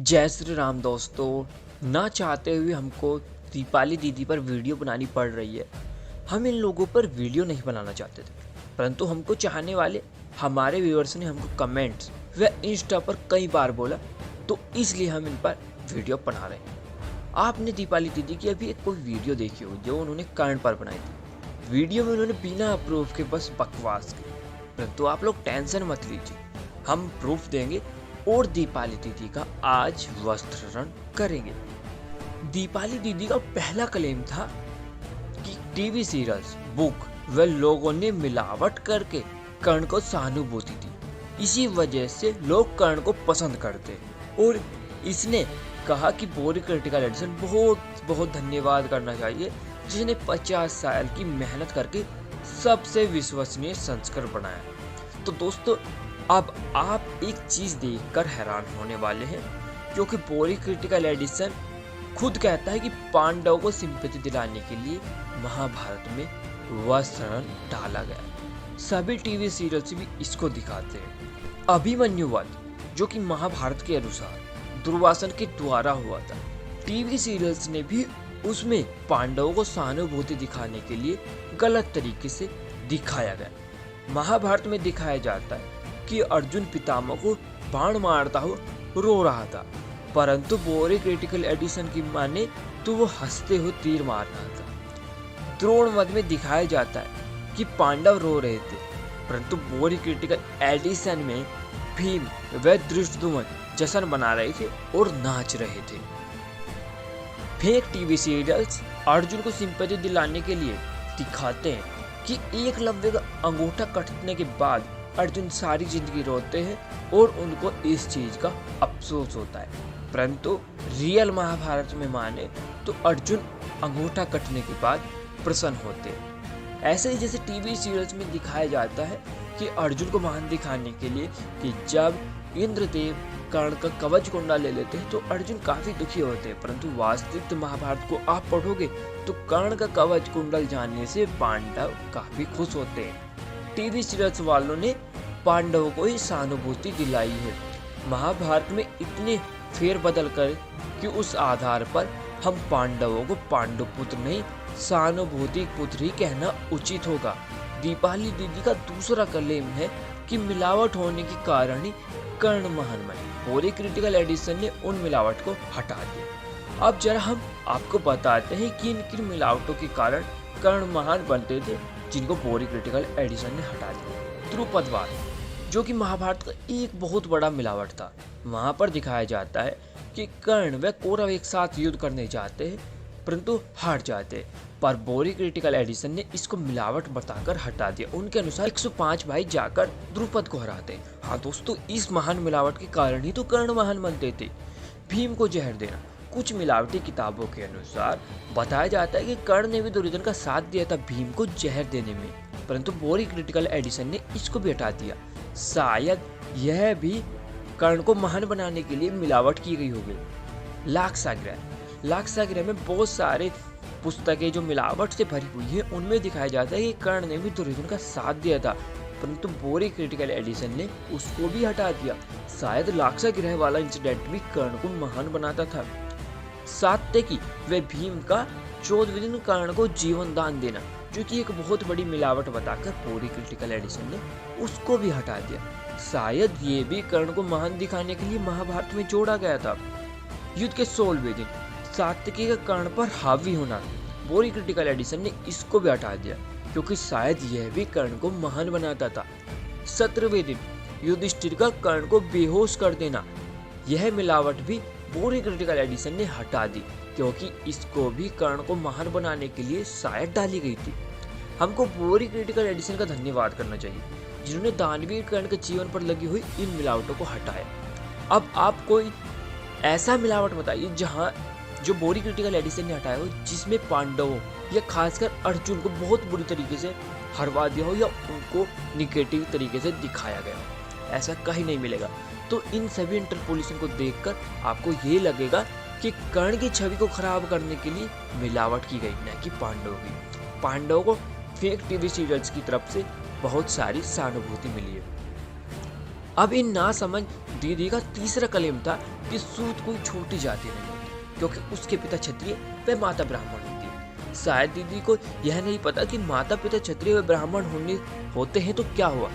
जय श्री राम दोस्तों। ना चाहते हुए हमको दीपाली दीदी पर वीडियो बनानी पड़ रही है। हम इन लोगों पर वीडियो नहीं बनाना चाहते थे, परंतु हमको चाहने वाले हमारे व्यूअर्स ने हमको कमेंट्स व इंस्टा पर कई बार बोला, तो इसलिए हम इन पर वीडियो बना रहे हैं। आपने दीपाली दीदी की अभी एक कोई वीडियो देखी होगी जो उन्होंने कर्ण पर बनाई थी। वीडियो में उन्होंने बिना प्रूफ के बस बकवास की, परंतु आप लोग टेंशन मत लीजिए, हम प्रूफ देंगे और दीपाली दीदी का आज वस्त्रण करेंगे। दीपाली दीदी का पहला क्लेम था कि टीवी सीरियल्स, बुक व लोगों ने मिलावट करके कर्ण को सहानुभूति दी, इसी वजह से लोग कर्ण को पसंद करते। और इसने कहा कि बोरी क्रिटिकल एडिशन बहुत बहुत धन्यवाद करना चाहिए, जिसने 50 साल की मेहनत करके सबसे विश्वसनीय संस्करण बनाया। तो दोस्तों, अब आप एक चीज देखकर हैरान होने वाले हैं, क्योंकि बोरी क्रिटिकल एडिशन खुद कहता है कि पांडवों को सिंपैथी दिलाने के लिए महाभारत में वस्त्रण डाला गया। सभी टीवी सीरियल्स भी इसको दिखाते हैं। अभिमन्यु वध, जो कि महाभारत के अनुसार दुर्वासन के द्वारा हुआ था, टीवी सीरियल्स ने भी उसमें पांडवों को सहानुभूति दिखाने के लिए गलत तरीके से दिखाया गया। महाभारत में दिखाया जाता है कि अर्जुन पितामह को बाण मारता हो रो रहा था, परंतु बोरी क्रिटिकल एडिशन की माने तो वो हंसते हुए तीर मार रहा था। द्रोण वध में दिखाया जाता है कि पांडव रो रहे थे, परंतु बोरी क्रिटिकल एडिशन में भीम व धृष्टद्युम्न जश्न मना रहे थे और नाच रहे थे। फेक टीवी सीरियल्स अर्जुन को सिंपैथी दिलाने के लिए दिखाते हैं कि एकलव्य का अंगूठा कटने के बाद अर्जुन सारी जिंदगी रोते हैं और उनको इस चीज का अफसोस होता है, परंतु रियल महाभारत में माने तो अर्जुन अंगूठा कटने के बाद प्रसन्न होते हैं। ऐसे ही जैसे टीवी सीरियल्स में दिखाया जाता है कि अर्जुन को महान दिखाने के लिए कि जब इंद्रदेव कर्ण का कवच कुंडल ले लेते हैं तो अर्जुन काफी दुखी होते हैं, परंतु वास्तविक महाभारत को आप पढ़ोगे तो कर्ण का कवच कुंडल जानने से पांडव काफी खुश होते हैं। टीवी सीरियल्स वालों ने पांडवों को ही सहानुभूति दिलाई है। महाभारत में इतने फेरबदल कर कि उस आधार पर हम पांडवों को पांडुपुत्र नहीं सहानुभूति पुत्र ही कहना उचित होगा। दीपाली दीदी का दूसरा क्लेम है कि मिलावट होने के कारण ही कर्ण महान बने। बोरी क्रिटिकल एडिशन ने उन मिलावट को हटा दिया। अब जरा हम आपको बताते हैं कि किन मिलावटों के कारण कर्ण महान बनते थे, जिनको बोरी क्रिटिकल एडिशन ने हटा दिया। द्रुपदवाद, जो कि महाभारत का एक बहुत बड़ा मिलावट था। वहां पर दिखाया जाता है कि कर्ण व कौरव एक साथ युद्ध करने जाते हैं, परंतु हार जाते, पर बोरी क्रिटिकल एडिशन ने इसको मिलावट बताकर हटा दिया। उनके अनुसार 105 भाई जाकर द्रुपद को हराते। हाँ दोस्तों, इस महान मिलावट के कारण ही तो कर्ण महान बनते थे। भीम को जहर देना, कुछ मिलावटी किताबों के अनुसार बताया जाता है कि कर्ण ने भी दुर्योधन का साथ दिया था भीम को जहर देने में, परंतु बोरी क्रिटिकल एडिशन ने इसको भी हटा दिया। शायद यह भी कर्ण को महान बनाने के लिए मिलावट की गई होगी। लाक्षागृह में बहुत सारे पुस्तकें जो मिलावट से भरी हुई है, उनमें दिखाया जाता है कि कर्ण ने भी दुर्योधन का साथ दिया था, परंतु बोरी क्रिटिकल एडिशन ने उसको भी हटा दिया। शायद लाक्षागृह वाला इंसिडेंट भी कर्ण को महान बनाता था। सात्यकी व भीम का 14वें दिन कर्ण को जीवन दान देना, जो कि एक बहुत बड़ी मिलावट बताकर बोरी क्रिटिकल एडिशन ने उसको भी हटा दिया। शायद ये भी कर्ण को महान दिखाने के लिए महाभारत में जोड़ा गया था। युद्ध के 16वें दिन सात्यकी का कर्ण पर हावी होना, बोरी क्रिटिकल एडिशन ने इसको भी हटा दिया, क्योंकि शायद यह भी कर्ण को महान बनाता था। 17वें दिन युधिष्ठिर का कर्ण को बेहोश कर देना, यह मिलावट भी बोरी क्रिटिकल एडिशन ने हटा दी, क्योंकि इसको भी कर्ण को महान बनाने के लिए शायद डाली गई थी। हमको बोरी क्रिटिकल एडिशन का धन्यवाद करना चाहिए, जिन्होंने दानवीर कर्ण के जीवन पर लगी हुई इन मिलावटों को हटाया। अब आप कोई ऐसा मिलावट बताइए जो बोरी क्रिटिकल एडिशन ने हटाया हो, जिसमें पांडवों या खासकर अर्जुन को बहुत बुरी तरीके से हरवा दिया हो या उनको निगेटिव तरीके से दिखाया गया हो। ऐसा कहीं नहीं मिलेगा। तो इन सभी इंटरपोलेशन को देखकर आपको ये लगेगा कि कर्ण की छवि को खराब करने के लिए मिलावट की गई, न कि पांडवों की। पांडवों को फेक टीवी सीरियल्स की तरफ से बहुत सारी सहानुभूति मिली है। अब इन नासमझ दीदी का तीसरा क्लेम था कि सूत कोई छोटी जाति नहीं होती, क्योंकि उसके पिता क्षत्रिय व माता ब्राह्मण होती। शायद दीदी को यह नहीं पता कि माता पिता क्षत्रिय व ब्राह्मण होते हैं तो क्या हुआ,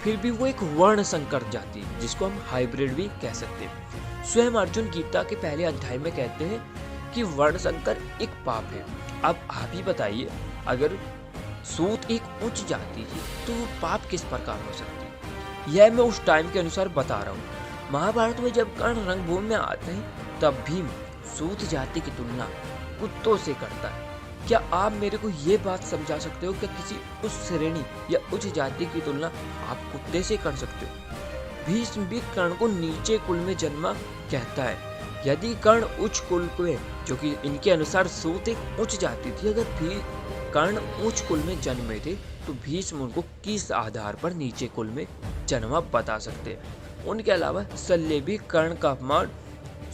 फिर भी वो एक वर्ण संकर जाति, जिसको हम हाइब्रिड भी कह सकते हैं। स्वयं अर्जुन गीता के पहले अध्याय में कहते हैं कि वर्ण संकर एक पाप है। अब आप ही बताइए, अगर सूत एक उच्च जाति थी तो वो पाप किस प्रकार हो सकती है? यह मैं उस टाइम के अनुसार बता रहा हूँ। महाभारत में जब कर्ण रंगभूमि में आते हैं तब भीम सूत जाति की तुलना कुत्तों से करता है। क्या आप मेरे को ये बात समझा सकते हो कि किसी उच्च श्रेणी या उच्च जाति की तुलना आप कुत्ते से कर सकते हो? भीष्म भी कर्ण को नीचे कुल में जन्मा कहता है। यदि कर्ण उच्च कुल में, जो कि इनके अनुसार सूत एक उच्च जाति थी, अगर भी कर्ण उच्च कुल में जन्मे थे तो भीष्म उनको किस आधार पर नीचे कुल में जन्मा बता सकते हैं? उनके अलावा शल्य भी कर्ण का अपमान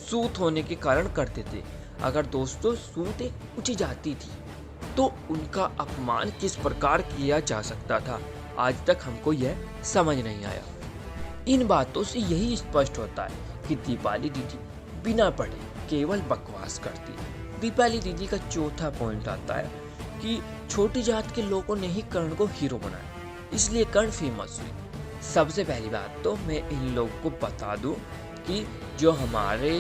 सूत होने के कारण करते थे। अगर दोस्तों सूत एक उच्च जाति थी तो उनका अपमान किस प्रकार किया जा सकता था, आज तक हमको यह समझ नहीं आया। इन बातों से यही स्पष्ट होता है कि दीपाली दीदी बिना पढ़े केवल बकवास करती। दीपाली दीदी का चौथा पॉइंट आता है कि छोटी जात के लोगों ने ही कर्ण को हीरो बनाया, इसलिए कर्ण फेमस हुई। सबसे पहली बात तो मैं इन लोगों को बता दूं कि जो हमारे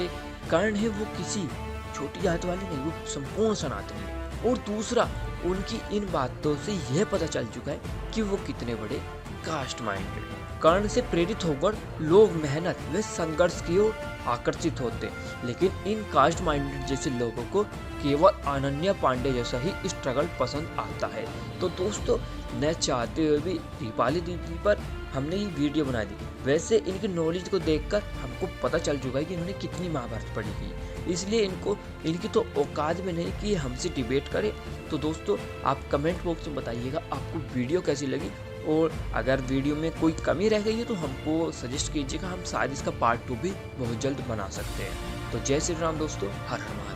कर्ण है वो किसी छोटी जात वाले नहीं, वो संपूर्ण सनातनी है। और दूसरा, उनकी इन बातों से यह पता चल चुका है कि वो कितने बड़े कास्ट माइंडेड। कर्ण से प्रेरित होकर लोग मेहनत व संघर्ष की ओर आकर्षित होते, लेकिन इन कास्ट माइंडेड जैसे लोगों को केवल अनन्या पांडे जैसा ही स्ट्रगल पसंद आता है। तो दोस्तों, न चाहते हुए भी दीपाली दीदी पर हमने ये वीडियो बना दी। वैसे इनकी नॉलेज को देखकर हमको पता चल चुका है कि इन्होंने कितनी महाभारत पढ़ी हुई, इसलिए इनकी तो औकात में नहीं कि हमसे डिबेट करें। तो दोस्तों, आप कमेंट बॉक्स में बताइएगा आपको वीडियो कैसी लगी, और अगर वीडियो में कोई कमी रह गई है तो हमको सजेस्ट कीजिएगा, हम शायद इसका पार्ट 2 भी बहुत जल्द बना सकते हैं। तो जय श्री राम दोस्तों, हर हर महादेव।